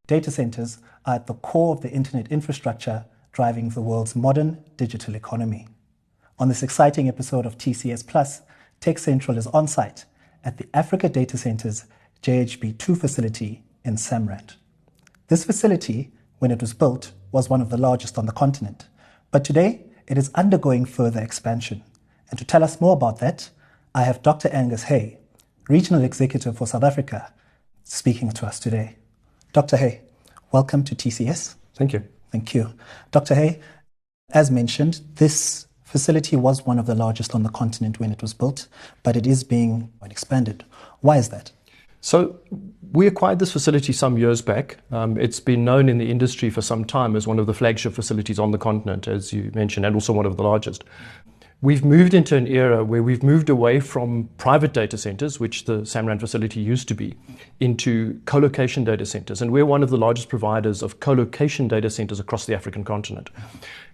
Data centers are at the core of the internet infrastructure driving the world's modern digital economy. On this exciting episode of TCS Plus, TechCentral is on site at the Africa Data Centers JHB2 facility in Samrand. This facility, when it was built, was one of the largest on the continent, but today it is undergoing further expansion. And to tell us more about that, I have Dr. Angus Hay, Regional Executive for South Africa, speaking to us today. Dr. Hay, welcome to TCS. Thank you. Thank you. Dr. Hay, as mentioned, this facility was one of the largest on the continent when it was built, but it is being expanded. Why is that? So we acquired this facility some years back. It's been known in the industry for some time as one of the flagship facilities on the continent, as you mentioned, and also one of the largest. We've moved into an era where we've moved away from private data centers, which the Samrand facility used to be, into colocation data centers. And we're one of the largest providers of colocation data centers across the African continent.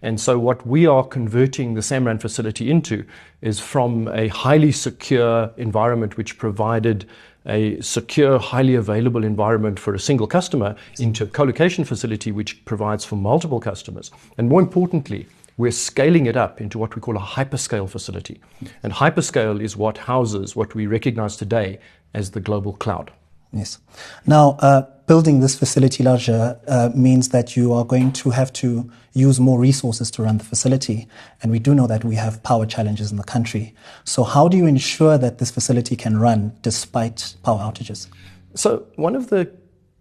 And so what we are converting the Samrand facility into is from a highly secure environment which provided a secure, highly available environment for a single customer into a colocation facility which provides for multiple customers. And more importantly, we're scaling it up into what we call a hyperscale facility. And hyperscale is what houses what we recognize today as the global cloud. Yes. Now, building this facility larger means that you are going to have to use more resources to run the facility. And we do know that we have power challenges in the country. So how do you ensure that this facility can run despite power outages? So one of the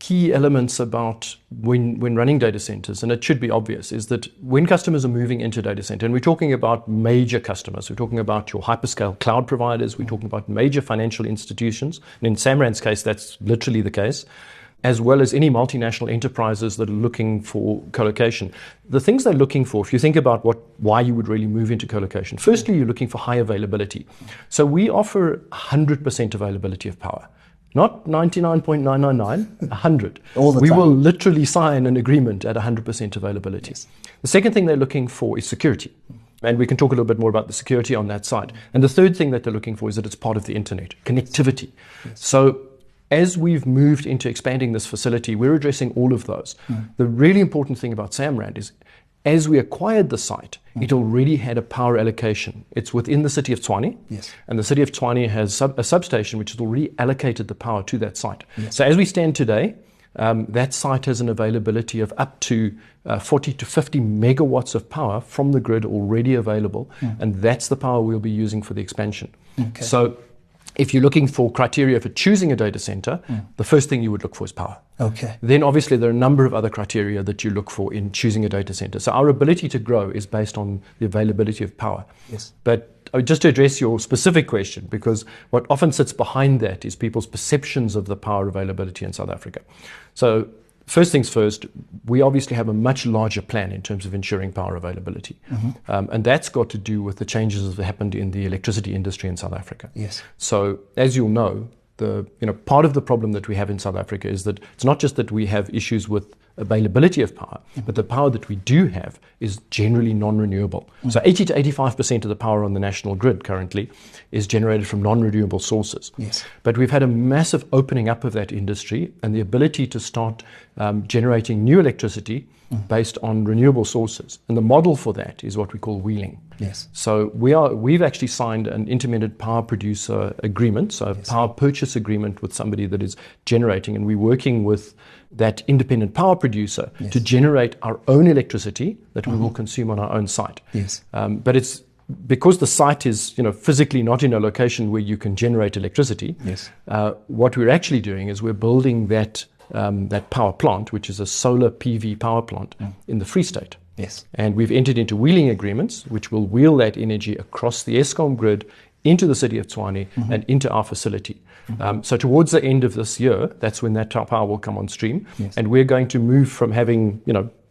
key elements about when running data centers, and it should be obvious, is that when customers are moving into data center, and we're talking about major customers, we're talking about your hyperscale cloud providers, we're talking about major financial institutions, and in Samrand's case, that's literally the case, as well as any multinational enterprises that are looking for colocation. The things they're looking for, if you think about why you would really move into colocation, firstly, you're looking for high availability. So we offer 100% availability of power. Not 99.999, 100. All the we time. will literally sign an agreement at 100% availability. Yes. The second thing they're looking for is security. And we can talk a little bit more about the security on that side. And the third thing that they're looking for is that it's part of the internet, connectivity. Yes. So as we've moved into expanding this facility, we're addressing all of those. The really important thing about Samrand is as we acquired the site, it already had a power allocation. It's within the city of Tshwane, yes. And the city of Tshwane has a substation which has already allocated the power to that site. Yes. So as we stand today, that site has an availability of up to 40 to 50 megawatts of power from the grid already available, and that's the power we'll be using for the expansion. Okay. So if you're looking for criteria for choosing a data center, the first thing you would look for is power. Okay. Then obviously there are a number of other criteria that you look for in choosing a data center. So our ability to grow is based on the availability of power. Yes. But just to address your specific question, because what often sits behind that is people's perceptions of the power availability in South Africa. So first things first, we obviously have a much larger plan in terms of ensuring power availability. And that's got to do with the changes that have happened in the electricity industry in South Africa. Yes. So as you'll know, part of the problem that we have in South Africa is that it's not just that we have issues with availability of power, but the power that we do have is generally non-renewable. So 80 to 85% of the power on the national grid currently is generated from non-renewable sources. Yes. But we've had a massive opening up of that industry and the ability to start generating new electricity based on renewable sources. And the model for that is what we call wheeling. Yes. So we've actually signed an intermittent power producer agreement, so a power purchase agreement with somebody that is generating, and we're working with that independent power producer to generate our own electricity that we will consume on our own site. Yes. But it's because the site is physically not in a location where you can generate electricity. Yes. What we're actually doing is we're building that power plant, which is a solar PV power plant in the Free State. Yes. And we've entered into wheeling agreements, which will wheel that energy across the Eskom grid into the city of Tshwane and into our facility. So towards the end of this year, that's when that power will come on stream. Yes. And we're going to move from having,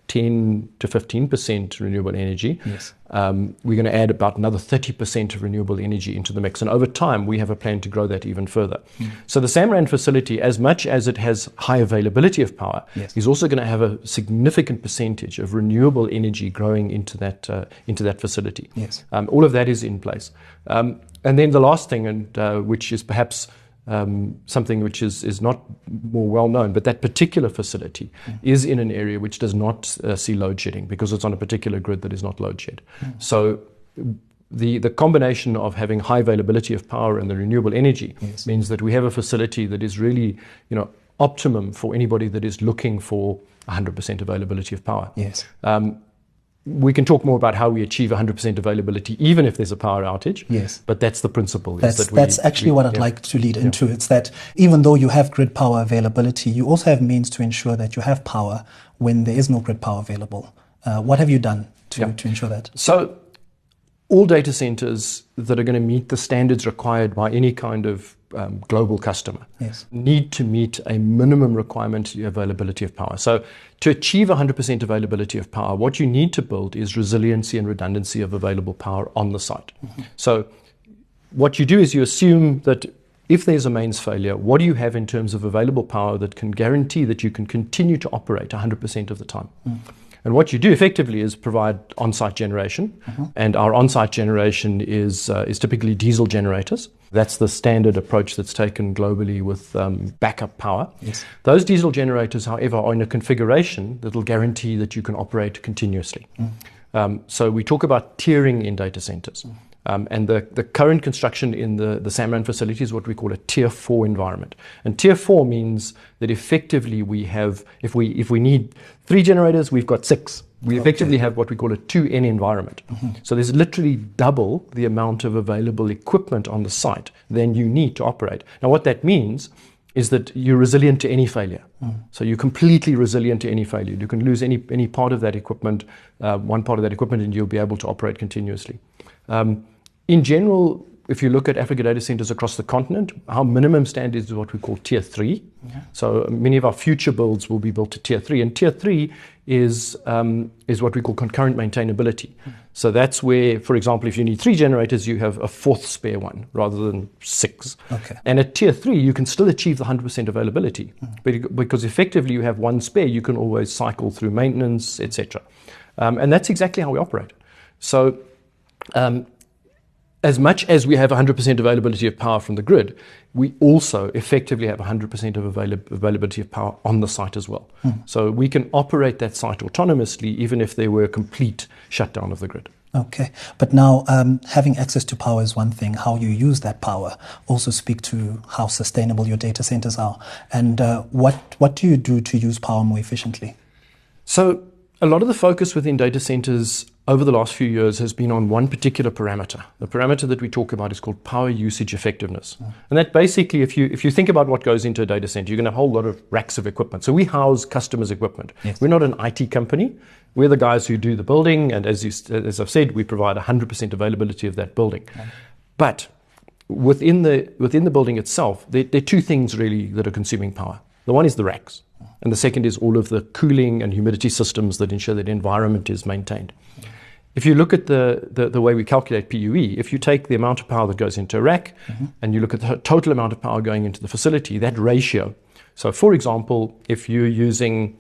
10 to 15% renewable energy. Yes. We're going to add about another 30% of renewable energy into the mix. And over time, we have a plan to grow that even further. So the Samrand facility, as much as it has high availability of power, is also going to have a significant percentage of renewable energy growing into that facility. Yes. All of that is in place. And then the last thing, and which is perhaps something which is not more well known, but that particular facility is in an area which does not see load shedding because it's on a particular grid that is not load shed. So the combination of having high availability of power and the renewable energy means that we have a facility that is really, optimum for anybody that is looking for 100% availability of power. Yes. We can talk more about how we achieve 100% availability, even if there's a power outage. Yes. But that's the principle. That's actually what I'd like to lead into. It's that even though you have grid power availability, you also have means to ensure that you have power when there is no grid power available. What have you done to ensure that? So all data centers that are going to meet the standards required by any kind of global customer need to meet a minimum requirement to availability of power. So to achieve 100% availability of power, what you need to build is resiliency and redundancy of available power on the site. So what you do is you assume that if there's a mains failure, what do you have in terms of available power that can guarantee that you can continue to operate 100% of the time? And what you do effectively is provide on-site generation, and our on-site generation is typically diesel generators. That's the standard approach that's taken globally with backup power. Yes. Those diesel generators, however, are in a configuration that will guarantee that you can operate continuously. So we talk about tiering in data centers. And the current construction in the Samrand facility is what we call a Tier 4 environment. And Tier 4 means that effectively we have, if we need 3 generators, we've got 6. We effectively have what we call a 2N environment. So there's literally double the amount of available equipment on the site than you need to operate. Now what that means is that you're resilient to any failure. So you're completely resilient to any failure. You can lose any part of that equipment, one part of that equipment, and you'll be able to operate continuously. In general, if you look at Africa data centers across the continent, our minimum standard is what we call Tier 3. So many of our future builds will be built to Tier 3. And Tier 3 is what we call concurrent maintainability. So that's where, for example, if you need 3 generators, you have a 4th spare one rather than 6. And at Tier 3, you can still achieve the 100% availability. Because effectively you have 1 spare, you can always cycle through maintenance, etc. And that's exactly how we operate. So as much as we have 100% availability of power from the grid, we also effectively have 100% of availability of power on the site as well. So we can operate that site autonomously, even if there were a complete shutdown of the grid. Okay. But now having access to power is one thing. How you use that power also speak to how sustainable your data centers are. And what do you do to use power more efficiently? So a lot of the focus within data centers over the last few years has been on one particular parameter. The parameter that we talk about is called power usage effectiveness. And that basically, if you think about what goes into a data center, you're going to have a whole lot of racks of equipment. So we house customers' equipment. We're not an IT company. We're the guys who do the building. And as I've said, we provide 100% availability of that building. But within the building itself, there are 2 things really that are consuming power. The one is the racks. And the second is all of the cooling and humidity systems that ensure that the environment is maintained. If you look at the way we calculate PUE, if you take the amount of power that goes into a rack and you look at the total amount of power going into the facility, that ratio. So for example, if you're using,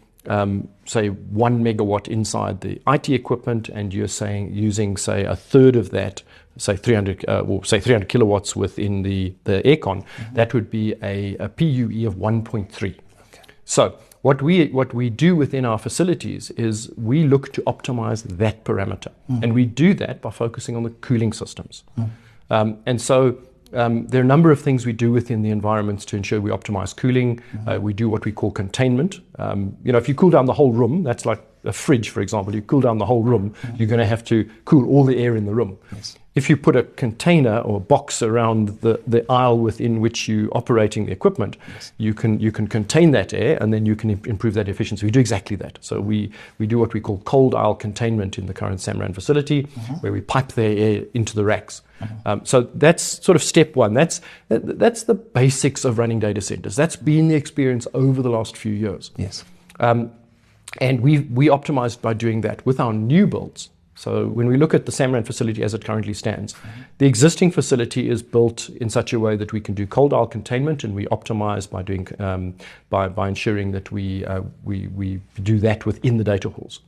say, 1 megawatt inside the IT equipment and you're using, say, a third of that, say 300 kilowatts within the aircon, that would be a PUE of 1.3. So what we do within our facilities is we look to optimize that parameter. And we do that by focusing on the cooling systems. And so there are a number of things we do within the environments to ensure we optimize cooling. We do what we call containment. If you cool down the whole room, that's like a fridge, for example. You cool down the whole room, you're going to have to cool all the air in the room. If you put a container or a box around the aisle within which you're operating the equipment, you can contain that air and then you can improve that efficiency. We do exactly that. So we do what we call cold aisle containment in the current Samrand facility, where we pipe the air into the racks. So that's sort of step one. That's the basics of running data centers. That's been the experience over the last few years. And we optimized by doing that with our new builds. So when we look at the Samrand facility as it currently stands, the existing facility is built in such a way that we can do cold aisle containment, and we optimize by doing by ensuring that we do that within the data halls.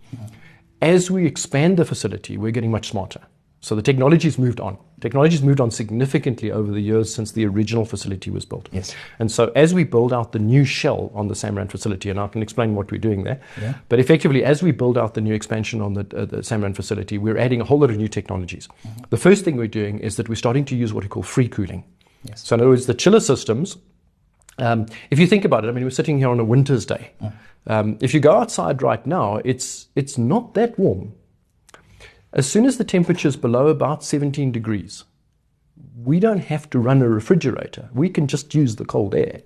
As we expand the facility, we're getting much smarter. So the technology's moved on. Technology's moved on significantly over the years since the original facility was built. Yes. And so as we build out the new shell on the Samrand facility, and I can explain what we're doing there, but effectively as we build out the new expansion on the Samrand facility, we're adding a whole lot of new technologies. The first thing we're doing is that we're starting to use what we call free cooling. Yes. So in other words, the chiller systems, if you think about it, I mean, we're sitting here on a winter's day. If you go outside right now, it's not that warm. As soon as the temperature is below about 17 degrees, we don't have to run a refrigerator. We can just use the cold air.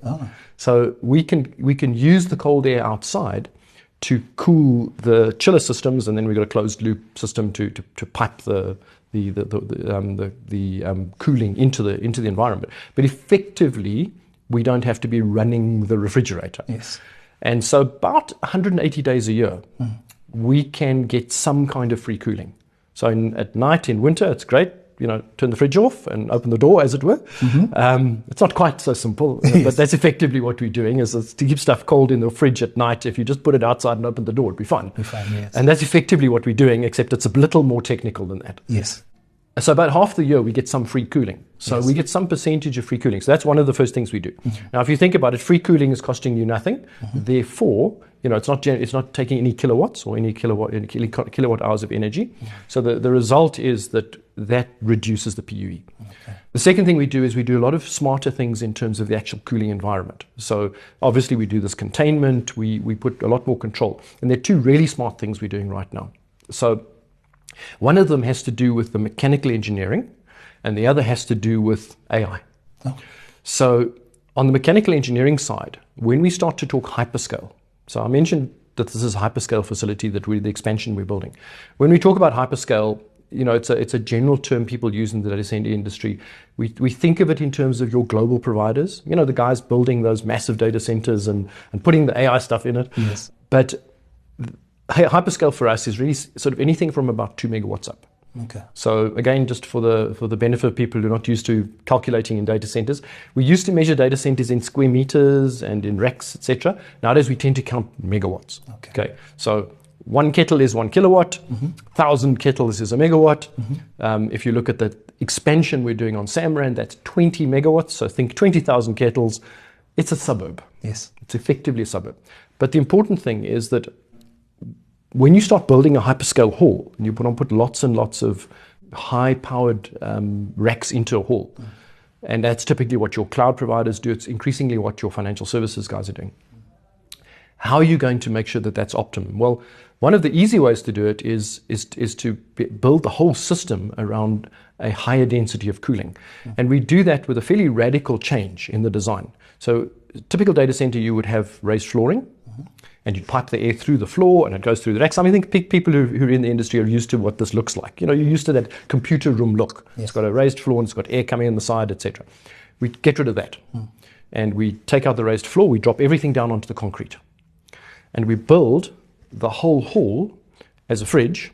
So we can use the cold air outside to cool the chiller systems, and then we've got a closed loop system to pipe the cooling into the environment. But effectively, we don't have to be running the refrigerator. Yes. And so about 180 days a year, we can get some kind of free cooling. So at night in winter, it's great, turn the fridge off and open the door, as it were. It's not quite so simple, but that's effectively what we're doing, is to keep stuff cold in the fridge at night. If you just put it outside and open the door, it'd be fine. Yes. And that's effectively what we're doing, except it's a little more technical than that. Yes. So about half the year, we get some free cooling. So we get some percentage of free cooling. So that's one of the first things we do. Now, if you think about it, free cooling is costing you nothing. Therefore, it's not taking any kilowatts or any kilowatt hours of energy. So the result is that reduces the PUE. The second thing we do is we do a lot of smarter things in terms of the actual cooling environment. So obviously we do this containment. We put a lot more control. And there are two really smart things we're doing right now. So one of them has to do with the mechanical engineering, and the other has to do with AI. So on the mechanical engineering side, when we start to talk hyperscale, so I mentioned that this is a hyperscale facility, the expansion we're building. When we talk about hyperscale, it's a general term people use in the data center industry. We think of it in terms of your global providers, the guys building those massive data centers and putting the AI stuff in it. Yes. But hyperscale for us is really sort of anything from about 2 megawatts up. So again, just for the benefit of people who are not used to calculating in data centers, we used to measure data centers in square meters and in racks, etc. Nowadays, we tend to count megawatts. Okay. So 1 kettle is 1 kilowatt, 1,000 kettles is a megawatt. If you look at the expansion we're doing on Samrand, that's 20 megawatts. So think 20,000 kettles. It's a suburb. Yes. It's effectively a suburb. But the important thing is that when you start building a hyperscale hall, and you put lots and lots of high-powered racks into a hall, and that's typically what your cloud providers do. It's increasingly what your financial services guys are doing. How are you going to make sure that that's optimum? Well, one of the easy ways to do it is to build the whole system around a higher density of cooling. And we do that with a fairly radical change in the design. So typical data center, you would have raised flooring, and you pipe the air through the floor and it goes through the racks. I mean, I think people who are in the industry are used to what this looks like. You're used to that computer room look. Yes. It's got a raised floor and it's got air coming in the side, etc. We get rid of that. And we take out the raised floor, we drop everything down onto the concrete. And we build the whole hall as a fridge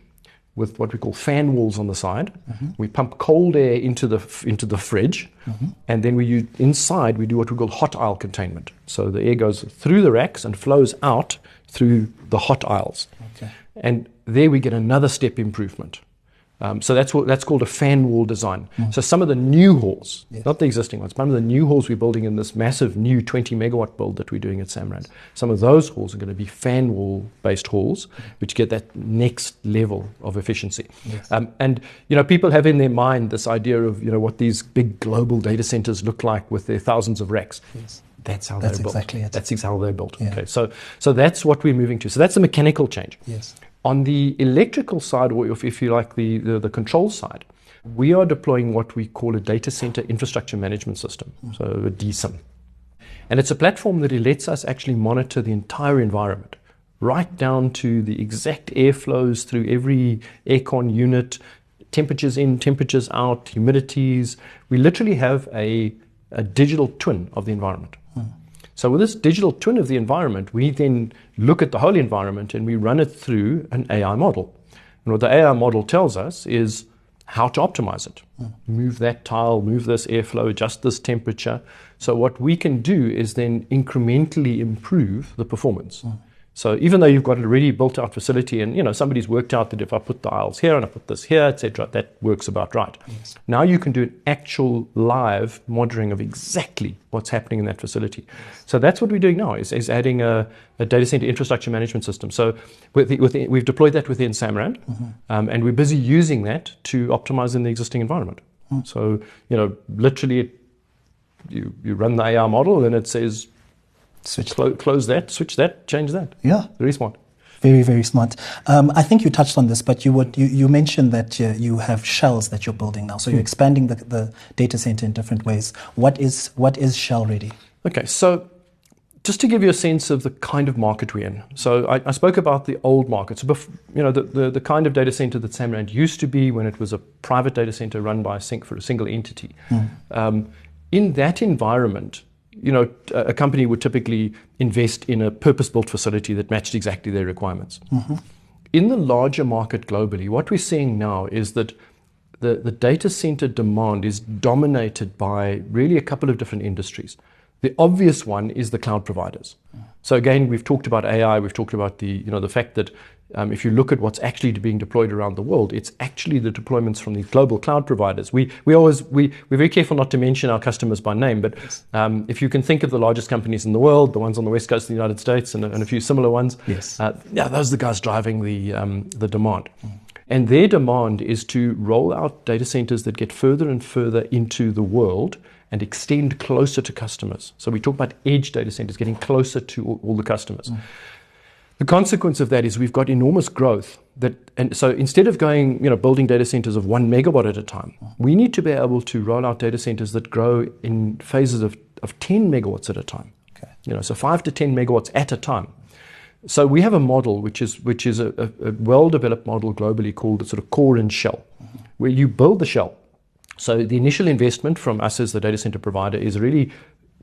with what we call fan walls on the side. We pump cold air into the fridge, and then inside we do what we call hot aisle containment. So the air goes through the racks and flows out through the hot aisles. And there we get another step improvement. So that's called a fan wall design. So some of the new halls, not the existing ones, some of the new halls we're building in this massive new 20 megawatt build that we're doing at Samrand, some of those halls are going to be fan wall based halls, which get that next level of efficiency. And people have in their mind this idea of what these big global data centers look like with their thousands of racks. That's how they're built. Exactly it. That's how they're built. Okay, so that's what we're moving to. So that's a mechanical change. On the electrical side, or if you like the control side, we are deploying what we call a data center infrastructure management system, so a DSIM. And it's a platform that lets us actually monitor the entire environment, right down to the exact airflows through every aircon unit, temperatures in, temperatures out, humidities. We literally have a digital twin of the environment. So with this digital twin of the environment, we then look at the whole environment and we run it through an AI model. And what the AI model tells us is how to optimize it. Move that tile, move this airflow, adjust this temperature. So what we can do is then incrementally improve the performance. So even though you've got a already built out facility and somebody's worked out that if I put the aisles here and I put this here, etc., that works about right. Yes. Now you can do an actual live monitoring of exactly what's happening in that facility. So that's what we're doing now is adding a data center infrastructure management system. So we've deployed that within Samrand, and we're busy using that to optimize in the existing environment. So literally you run the AI model and it says, close that, switch that, change that. Yeah. Very smart. Very, very smart. I think you touched on this, but you mentioned that you have shells that you're building now. So you're expanding the data center in different ways. What is shell ready? Okay, so just to give you a sense of the kind of market we're in. So I spoke about the old market. So the kind of data center that Samrand used to be when it was a private data center run by for a single entity. In that environment, a company would typically invest in a purpose-built facility that matched exactly their requirements. In the larger market globally, what we're seeing now is that the data center demand is dominated by really a couple of different industries. The obvious one is the cloud providers. So again, we've talked about AI, we've talked about the fact that if you look at what's actually being deployed around the world, it's actually the deployments from the global cloud providers. We're very careful not to mention our customers by name, but if you can think of the largest companies in the world, the ones on the west coast of the United States and a few similar ones, those are the guys driving the demand. And their demand is to roll out data centers that get further and further into the world and extend closer to customers. So we talk about edge data centers getting closer to all the customers. The consequence of that is we've got enormous growth. And so instead of building data centers of 1 megawatt at a time, we need to be able to roll out data centers that grow in phases of 10 megawatts at a time. Okay. So 5 to 10 megawatts at a time. So we have a model which is a well-developed model globally called the sort of core and shell, where you build the shell. So the initial investment from us as the data center provider is really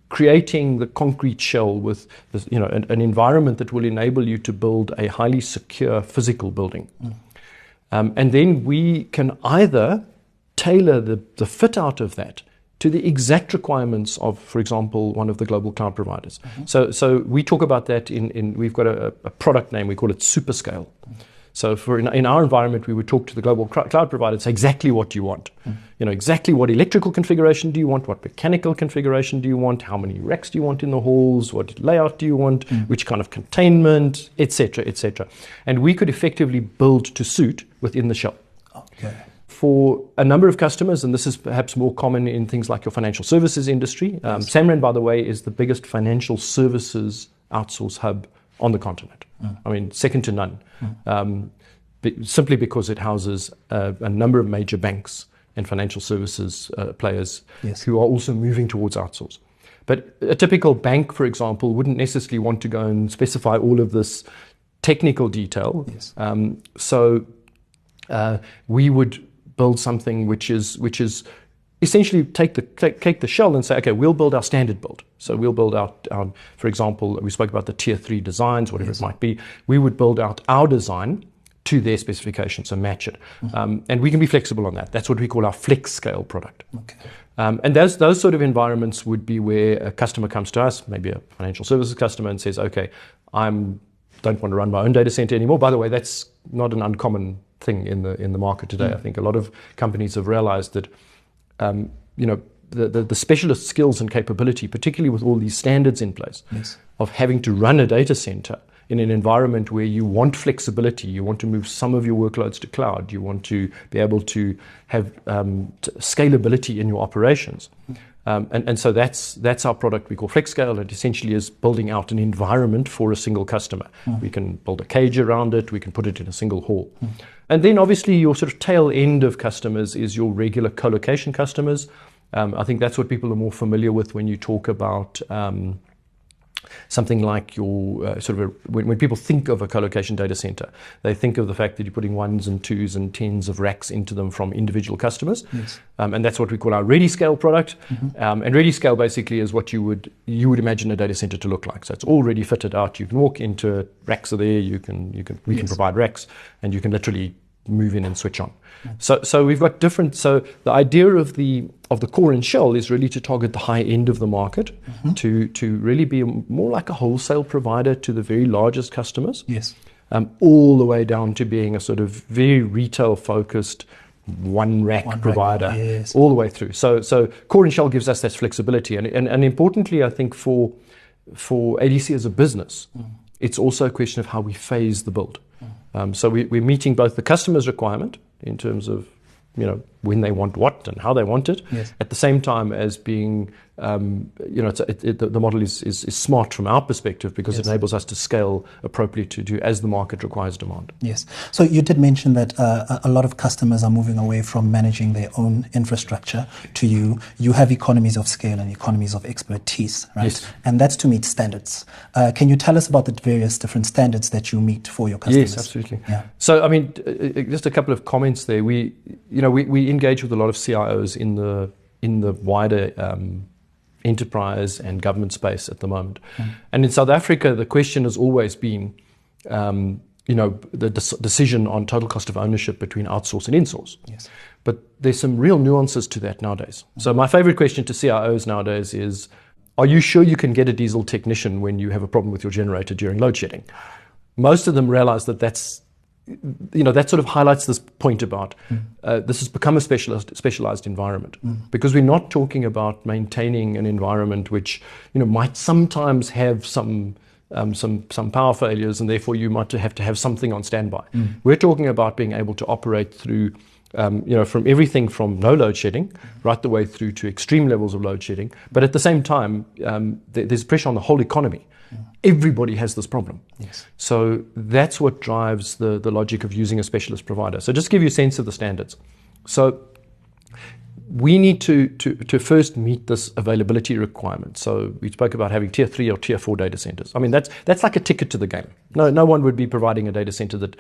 creating the concrete shell with an environment that will enable you to build a highly secure physical building. And then we can either tailor the fit out of that to the exact requirements of, for example, one of the global cloud providers. So we talk about that we've got a product name, we call it Superscale. So in our environment, we would talk to the global cloud provider and say exactly what you want. Exactly what electrical configuration do you want? What mechanical configuration do you want? How many racks do you want in the halls? What layout do you want? Which kind of containment, etc., etc. And we could effectively build to suit within the shell. Okay. For a number of customers, and this is perhaps more common in things like your financial services industry. Samrand, by the way, is the biggest financial services outsource hub on the continent. I mean, second to none. Simply because it houses a number of major banks and financial services players who are also moving towards outsource. But a typical bank, for example, wouldn't necessarily want to go and specify all of this technical detail. So we would build something which is essentially take the shell and say, okay, we'll build our standard build. So we'll build out, for example, we spoke about the tier 3 designs, whatever it might be. We would build out our design to their specifications, so match it. And we can be flexible on that. That's what we call our flex scale product. Okay. And those sort of environments would be where a customer comes to us, maybe a financial services customer, and says, okay, I don't want to run my own data center anymore. By the way, that's not an uncommon thing in the market today. I think a lot of companies have realized that the specialist skills and capability, particularly with all these standards in place, of having to run a data center in an environment where you want flexibility, you want to move some of your workloads to cloud, you want to be able to have scalability in your operations. And so that's our product we call FlexScale. It essentially is building out an environment for a single customer. We can build a cage around it, we can put it in a single hall. And then obviously your sort of tail end of customers is your regular colocation customers. I think that's what people are more familiar with when you talk about something like your when people think of a colocation data center, they think of the fact that you're putting 1s and 2s and 10s of racks into them from individual customers. And that's what we call our ReadyScale product. And ReadyScale basically is what you would imagine a data center to look like. So it's already fitted out. You can walk into it, racks are there. We can provide racks, and you can literally move in and switch on. So we've got different. So the idea of the core and shell is really to target the high end of the market, to really be more like a wholesale provider to the very largest customers. Yes. All the way down to being a sort of very retail focused one rack provider, yes. all the way through. So core and shell gives us that flexibility, and importantly, I think for ADC as a business, it's also a question of how we phase the build. So we're meeting both the customer's requirement in terms of, when they want what and how they want it, yes. at the same time as being, the model is smart from our perspective, because yes. it enables us to scale appropriately to as the market requires demand. Yes. So you did mention that a lot of customers are moving away from managing their own infrastructure to you. You have economies of scale and economies of expertise, right? Yes. And that's to meet standards. Can you tell us about the various different standards that you meet for your customers? Yes, absolutely. Yeah. So, just a couple of comments there. We engage with a lot of CIOs in the wider enterprise and government space at the moment. And in South Africa, the question has always been, the decision on total cost of ownership between outsource and insource. Yes. But there's some real nuances to that nowadays. So my favorite question to CIOs nowadays is, are you sure you can get a diesel technician when you have a problem with your generator during load shedding? Most of them realize that that sort of highlights this point about this has become a specialized environment, because we're not talking about maintaining an environment which might sometimes have some power failures, and therefore you might have to have something on standby. We're talking about being able to operate through from everything from no load shedding right the way through to extreme levels of load shedding, but at the same time there's pressure on the whole economy. Everybody has this problem. Yes. So that's what drives the logic of using a specialist provider. So just to give you a sense of the standards. So we need to first meet this availability requirement. So we spoke about having tier 3 or tier 4 data centers. That's like a ticket to the game. No one would be providing a data center that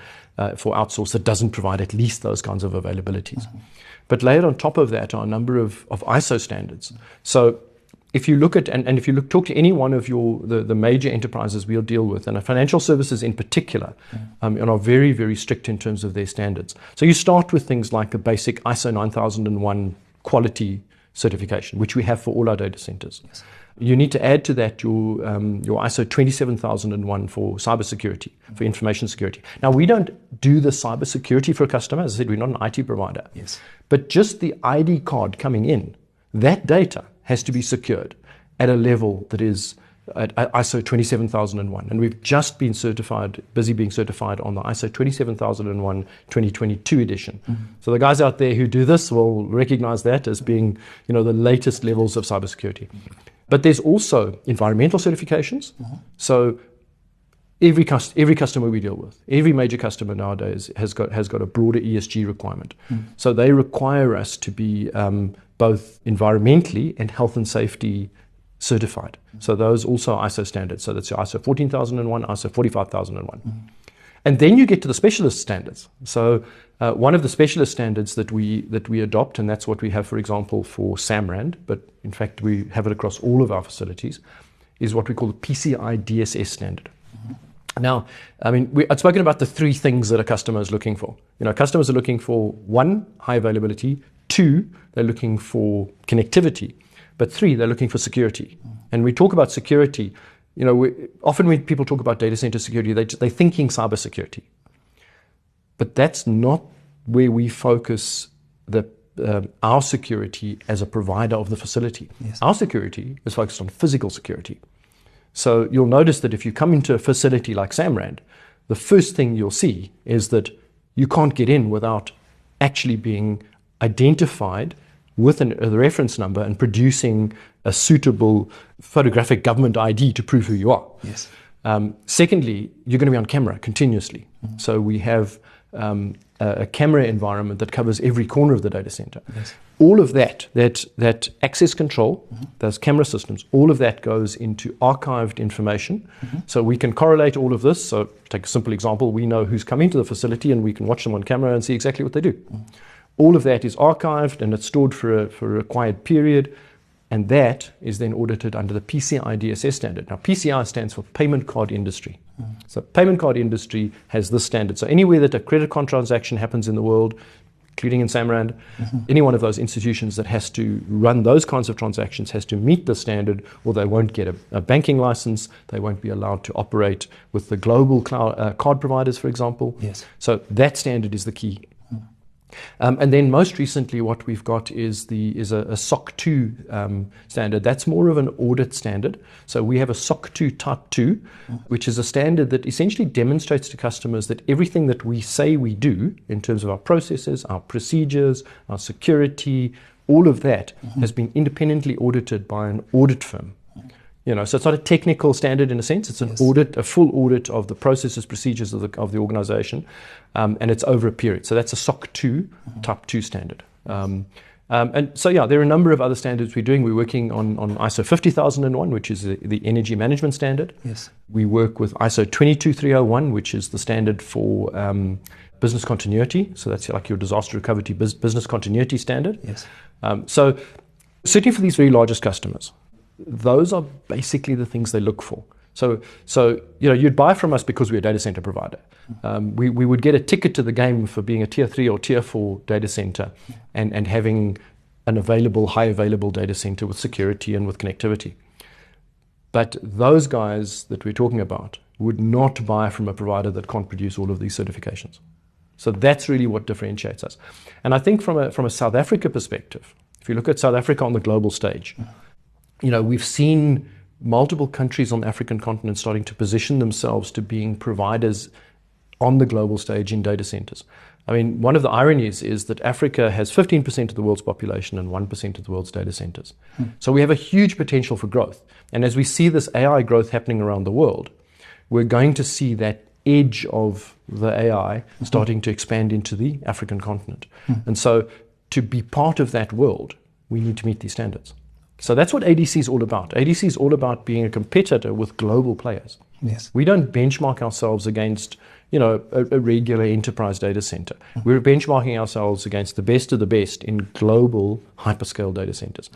for outsource that doesn't provide at least those kinds of availabilities. But layered on top of that are a number of ISO standards. So if you look at, talk to any one of the major enterprises we'll deal with, and financial services in particular, and are very, very strict in terms of their standards. So you start with things like a basic ISO 9001 quality certification, which we have for all our data centers. Yes. You need to add to that your ISO 27001 for cybersecurity, for information security. Now, we don't do the cybersecurity for a customer. As I said, we're not an IT provider. Yes. But just the ID card coming in, that data has to be secured at a level that is at ISO 27001. And we've just been busy being certified on the ISO 27001 2022 edition. So the guys out there who do this will recognize that as being, the latest levels of cybersecurity. But there's also environmental certifications. So every customer we deal with, every major customer nowadays has got a broader ESG requirement. So they require us to be both environmentally and health and safety certified. So those also are ISO standards. So that's your ISO 14001, ISO 45001. And then you get to the specialist standards. So one of the specialist standards that we adopt, and that's what we have, for example, for Samrand, but in fact we have it across all of our facilities, is what we call the PCI DSS standard. Now, I've spoken about the three things that a customer is looking for. Customers are looking for 1, high availability; 2, they're looking for connectivity; but 3, they're looking for security. And we talk about security. Often when people talk about data center security, they're thinking cybersecurity. But that's not where we focus our security as a provider of the facility. Yes. Our security is focused on physical security. So you'll notice that if you come into a facility like Samrand, the first thing you'll see is that you can't get in without actually being identified with a reference number and producing a suitable photographic government ID to prove who you are. Yes. Secondly, you're going to be on camera continuously. So we have a camera environment that covers every corner of the data center. Yes. All of that access control, those camera systems, all of that goes into archived information. So we can correlate all of this. So take a simple example. We know who's come into the facility and we can watch them on camera and see exactly what they do. All of that is archived and it's stored for a required period. And that is then audited under the PCI DSS standard. Now, PCI stands for Payment Card Industry. So payment card industry has this standard. So anywhere that a credit card transaction happens in the world, including in Samrand, any one of those institutions that has to run those kinds of transactions has to meet the standard, or they won't get a banking license. They won't be allowed to operate with the global card providers, for example. Yes. So that standard is the key. And then most recently what we've got is a SOC 2 standard. That's more of an audit standard. So we have a SOC 2 Type 2, which is a standard that essentially demonstrates to customers that everything that we say we do in terms of our processes, our procedures, our security, all of that has been independently audited by an audit firm. So it's not a technical standard in a sense. It's an audit, a full audit of the processes, procedures of the organization, and it's over a period. So that's a SOC 2 Type 2 standard. And so, there are a number of other standards we're doing. We're working on ISO 50001, which is the energy management standard. Yes. We work with ISO 22301, which is the standard for business continuity. So that's like your disaster recovery business continuity standard. Yes. So certainly for these very largest customers, those are basically the things they look for. So you'd buy from us because we're a data center provider. We would get a ticket to the game for being a tier 3 or tier 4 data center and having an high available data center with security and with connectivity. But those guys that we're talking about would not buy from a provider that can't produce all of these certifications. So that's really what differentiates us. And I think from a South Africa perspective, if you look at South Africa on the global stage, we've seen multiple countries on the African continent starting to position themselves to being providers on the global stage in data centers. I mean, one of the ironies is that Africa has 15% of the world's population and 1% of the world's data centers. So we have a huge potential for growth. And as we see this AI growth happening around the world, we're going to see that edge of the AI starting to expand into the African continent. And so to be part of that world, we need to meet these standards. So that's what ADC is all about. ADC is all about being a competitor with global players. Yes. We don't benchmark ourselves against, a regular enterprise data center. We're benchmarking ourselves against the best of the best in global hyperscale data centers,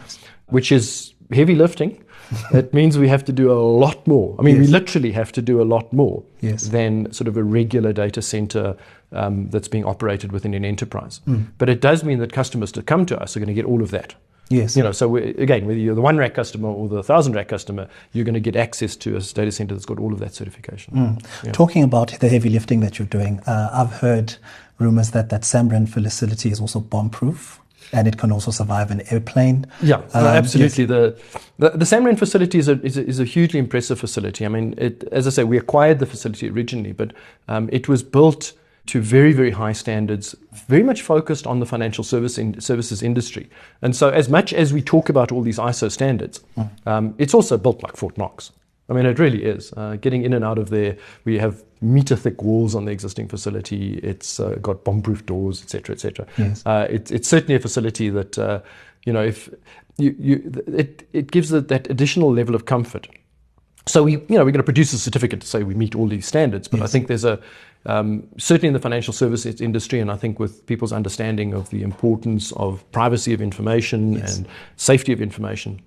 which is heavy lifting. It means we have to do a lot more. I mean, we literally have to do a lot more than sort of a regular data center that's being operated within an enterprise. But it does mean that customers that come to us are going to get all of that. Yes. So again, whether you're the 1 rack customer or the 1,000 rack customer, you're going to get access to a data center that's got all of that certification. Talking about the heavy lifting that you're doing, I've heard rumors that Samrand facility is also bomb-proof and it can also survive an airplane. Yeah, absolutely. Yes. The Samrand facility is a hugely impressive facility. I mean, as I say, we acquired the facility originally, but it was built to very, very high standards, very much focused on the financial services industry. And so as much as we talk about all these ISO standards, it's also built like Fort Knox. I mean, it really is. Getting in and out of there, we have meter-thick walls on the existing facility. It's got bomb-proof doors, et cetera, et cetera. Yes. It's certainly a facility that, if it gives it that additional level of comfort. So we're going to produce a certificate to say we meet all these standards, but I think there's certainly in the financial services industry, and I think with people's understanding of the importance of privacy of information and safety of information,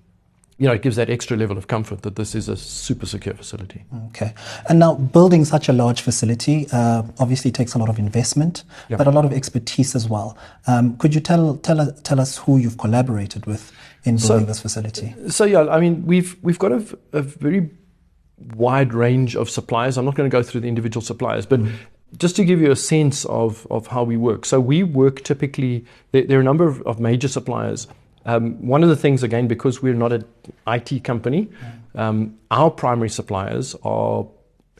it gives that extra level of comfort that this is a super secure facility. Okay. And now building such a large facility obviously takes a lot of investment, but a lot of expertise as well. Could you tell us who you've collaborated with in building this facility? So I mean, we've got a very wide range of suppliers. I'm not going to go through the individual suppliers, but just to give you a sense of how we work. So we work typically, there are a number of major suppliers. One of the things, again, because we're not an IT company, our primary suppliers are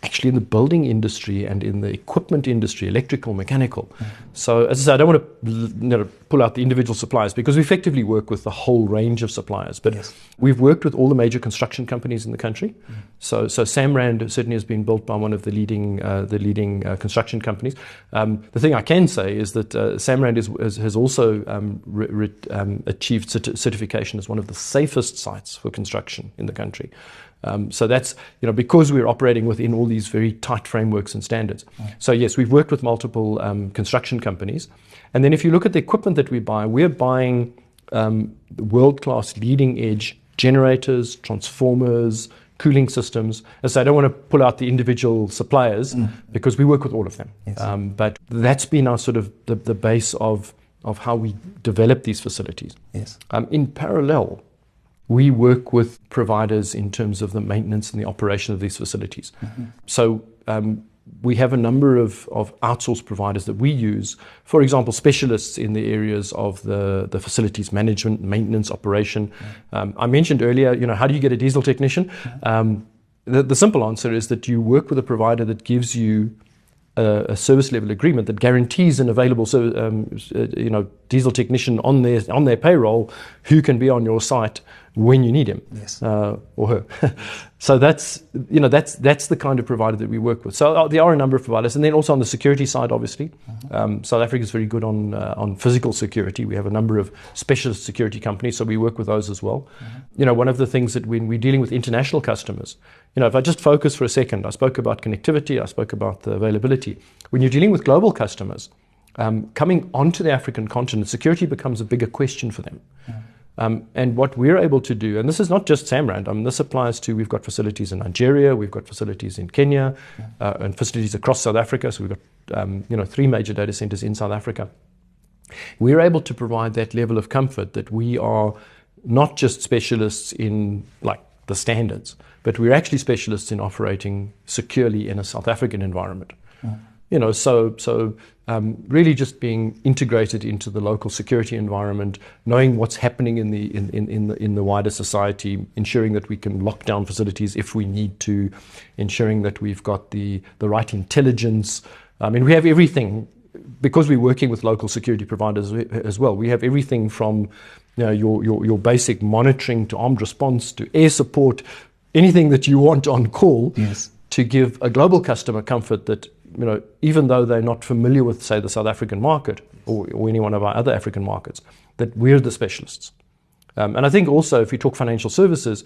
actually in the building industry and in the equipment industry, electrical, mechanical. So as I said, I don't want to pull out the individual suppliers because we effectively work with the whole range of suppliers. But we've worked with all the major construction companies in the country. So Samrand certainly has been built by one of the leading construction companies. The thing I can say is that Samrand has also achieved certification as one of the safest sites for construction in the country. So that's, because we're operating within all these very tight frameworks and standards. So yes, we've worked with multiple construction companies. And then if you look at the equipment that we buy, we're buying world-class leading edge generators, transformers, cooling systems. And so I don't want to pull out the individual suppliers because we work with all of them. Yes. But that's been our sort of the base of how we develop these facilities. Yes. In parallel, we work with providers in terms of the maintenance and the operation of these facilities. So we have a number of outsourced providers that we use, for example, specialists in the areas of the facilities management, maintenance, operation. I mentioned earlier, how do you get a diesel technician? The simple answer is that you work with a provider that gives you a service level agreement that guarantees an available diesel technician on their payroll who can be on your site when you need him. Yes. Or her. So that's the kind of provider that we work with. So there are a number of providers, and then also on the security side, obviously, South Africa is very good on physical security. We have a number of specialist security companies, so we work with those as well. One of the things that when we're dealing with international customers, if I just focus for a second, I spoke about connectivity, I spoke about the availability. When you're dealing with global customers, coming onto the African continent, security becomes a bigger question for them. And what we're able to do, and this is not just Samrand, this applies to, we've got facilities in Nigeria, we've got facilities in Kenya, and facilities across South Africa. So we've got 3 major data centers in South Africa. We're able to provide that level of comfort that we are not just specialists in like the standards, but we're actually specialists in operating securely in a South African environment. Really just being integrated into the local security environment, knowing what's happening in the wider society, ensuring that we can lock down facilities if we need to, ensuring that we've got the right intelligence. We have everything, because we're working with local security providers as well. We have everything from your basic monitoring to armed response to air support, anything that you want on call. Yes. To give a global customer comfort that even though they're not familiar with, say, the South African market or any one of our other African markets, that we're the specialists. And I think also, if you talk financial services,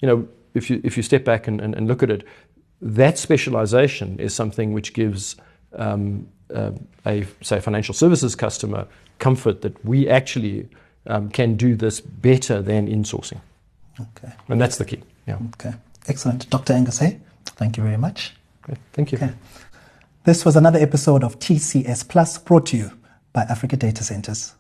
if you step back and look at it, that specialization is something which gives a financial services customer comfort that we actually can do this better than insourcing. Okay. And that's the key. Yeah. Okay. Excellent. Dr. Angus Hay, thank you very much. Great. Thank you. Okay. This was another episode of TCS Plus, brought to you by Africa Data Centers.